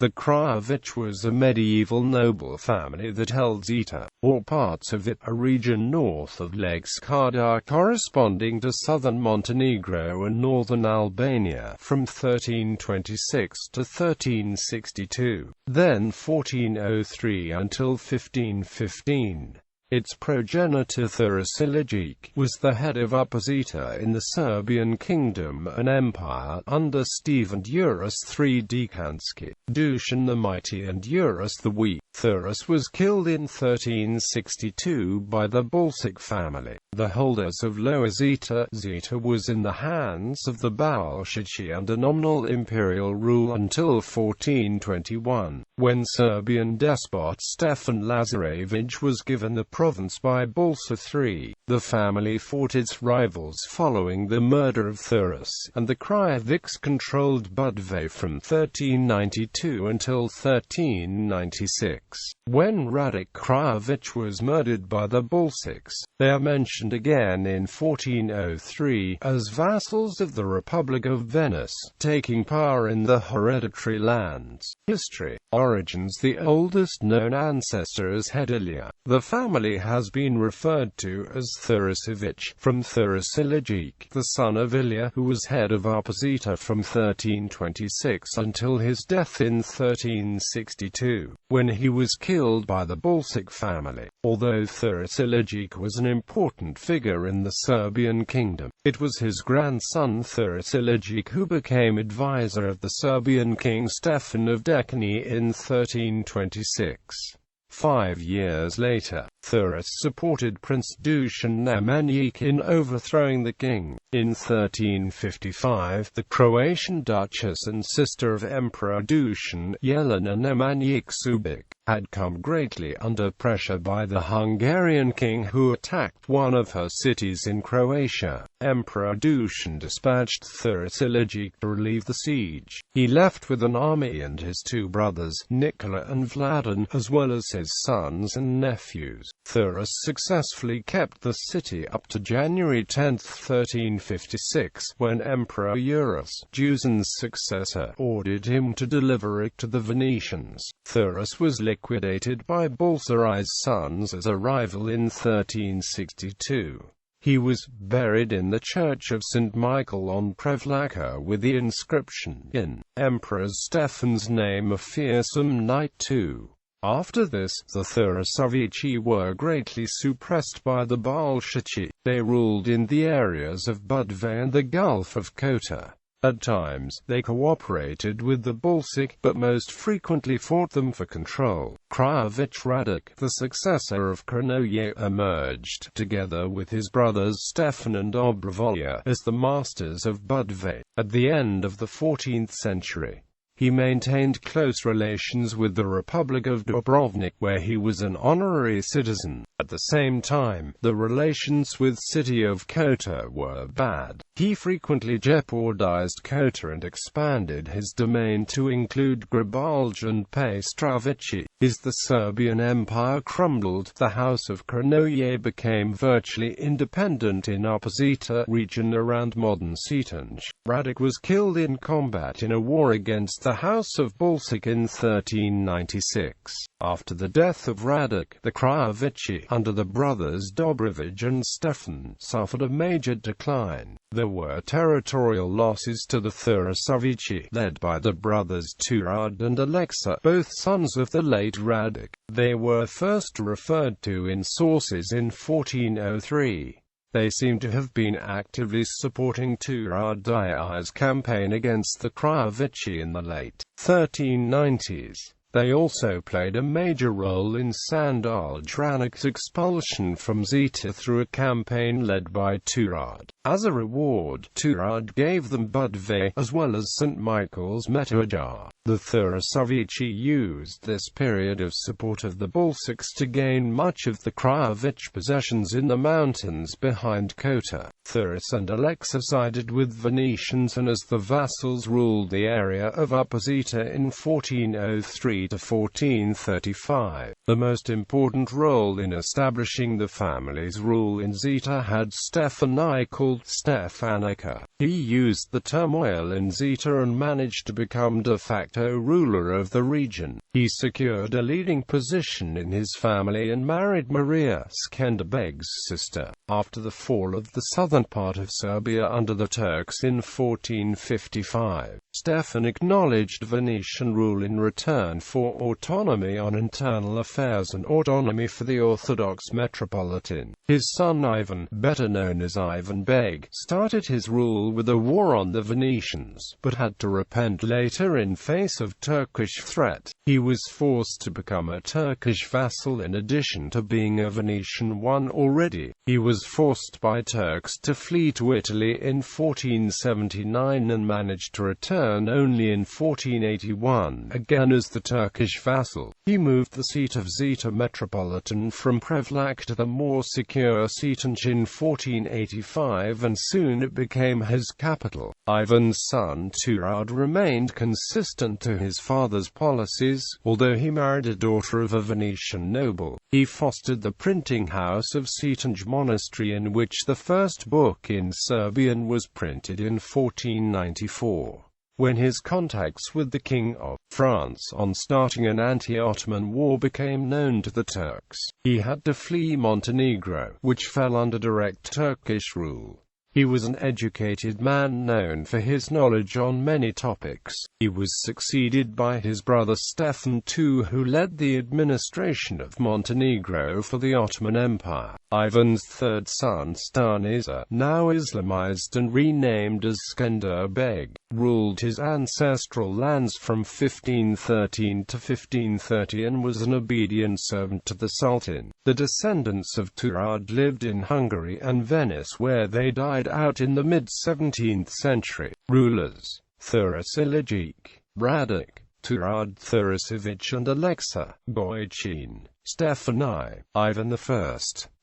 The Crnojević was a medieval noble family that held Zeta, or parts of it, a region north of Lake Skadar corresponding to southern Montenegro and northern Albania, from 1326 to 1362, then 1403 until 1515. Its progenitor Đuraš Ilijić was the head of Upper Zeta in the Serbian Kingdom and Empire under Stephen Uroš III Dečanski, Dušan the Mighty and Uroš the Weak. Đuraš was killed in 1362 by the Balšić family, the holders of Lower Zeta. Zeta was in the hands of the Balšići under nominal imperial rule until 1421, when Serbian Despot Stefan Lazarević was given the province by Balša III. The family fought its rivals following the murder of Đuraš, and the Crnojevićs controlled Budva from 1392 until 1396. When Radič Crnojević was murdered by the Balšićs, they are mentioned again in 1403 as vassals of the Republic of Venice, taking power in the hereditary lands. History. Origins. The oldest known ancestor is Ilija. The family has been referred to as Đurašević, from Đuraš Ilijić, the son of Ilija, who was head of Upper Zeta from 1326 until his death in 1362, when he was killed by the Balšić family. Although Đuraš Ilijić was an important figure in the Serbian kingdom, it was his grandson Đuraš Ilijić who became advisor of the Serbian king Stefan of Decany in 1326. 5 years later, Đuraš supported Prince Dušan Nemanjić in overthrowing the king. In 1355, the Croatian duchess and sister of Emperor Dušan, Jelena Nemanjić, had come greatly under pressure by the Hungarian king who attacked one of her cities in Croatia. Emperor Dušan dispatched Đuraš Ilijić to relieve the siege. He left with an army and his two brothers, Nikola and Vladan, as well as his sons and nephews. Đuraš successfully kept the city up to January 10, 1356, when Emperor Uroš, Dušan's successor, ordered him to deliver it to the Venetians. Đuraš was liquidated by Balšić's sons as a rival in 1362. He was buried in the Church of St. Michael on Prevlaka with the inscription, in Emperor Stefan's name, a fearsome knight too. After this, the Đuraševići were greatly suppressed by the Balšići. They ruled in the areas of Budva and the Gulf of Kotor. At times, they cooperated with the Balšić, but most frequently fought them for control. Crnojević Radič, the successor of Crnojević, emerged, together with his brothers Stefan and Dobrovolja, as the masters of Budva. At the end of the 14th century, he maintained close relations with the Republic of Dubrovnik, where he was an honorary citizen. At the same time, the relations with city of Kotor were bad. He frequently jeopardized Kotor and expanded his domain to include Grabalj and Paštrovići. As the Serbian Empire crumbled, the House of Crnojević became virtually independent in Upper Zeta region around modern Cetinje. Radič was killed in combat in a war against the House of Balšić in 1396. After the death of Radič, the Crnojevići, under the brothers Dobrovolj and Stefan, suffered a major decline. There were territorial losses to the Đuraševići, led by the brothers Đuraš and Alexa, both sons of the late Radič. They were first referred to in sources in 1403. They seem to have been actively supporting Đuraš's campaign against the Crnojevići in the late 1390s. They also played a major role in Sandal Dranic's expulsion from Zeta through a campaign led by Đuraš. As a reward, Đuraš gave them Budva, as well as St. Michael's Međuđa. The Đuraševići used this period of support of the Balšićs to gain much of the Crnojević possessions in the mountains behind Kotor. Đuraš and Alexa sided with Venetians, and as the vassals ruled the area of Upper Zeta in 1403 to 1435. The most important role in establishing the family's rule in Zeta had Stefani, called Stefanica. He used the turmoil in Zeta and managed to become de facto ruler of the region. He secured a leading position in his family and married Maria Skenderbeg's sister. After the fall of the southern part of Serbia under the Turks in 1455, Stefan acknowledged Venetian rule in return for autonomy on internal affairs and autonomy for the Orthodox Metropolitan. His son Ivan, better known as Ivan Beg, started his rule with a war on the Venetians, but had to repent later in face of Turkish threat. He was forced to become a Turkish vassal in addition to being a Venetian one already. He was forced by Turks to flee to Italy in 1479 and managed to return only in 1481, again as the Turkish vassal. He moved the seat of Zeta Metropolitan from Prevlak to the more secure Cetinje in 1485, and soon it became his capital. Ivan's son Turad remained consistent to his father's policies, although he married a daughter of a Venetian noble. He fostered the printing house of Cetinje Monastery, in which the first book in Serbian was printed in 1494. When his contacts with the King of France on starting an anti-Ottoman war became known to the Turks, he had to flee Montenegro, which fell under direct Turkish rule. He was an educated man known for his knowledge on many topics. He was succeeded by his brother Stefan II, who led the administration of Montenegro for the Ottoman Empire. Ivan's third son Stanisa, now Islamized and renamed as Skender Beg, ruled his ancestral lands from 1513 to 1530 and was an obedient servant to the Sultan. The descendants of Turad lived in Hungary and Venice, where they died out in the mid-17th century. Rulers: Đuraš Ilijić, Radič, Turad Đurašević and Alexa Gojcin. Stefan I, Ivan I,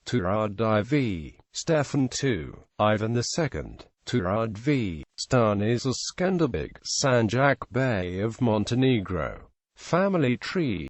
Turad IV, Stefan II, Ivan II, Turad V, Stanisa Skenderbeg, Sanjak Bey of Montenegro. Family tree.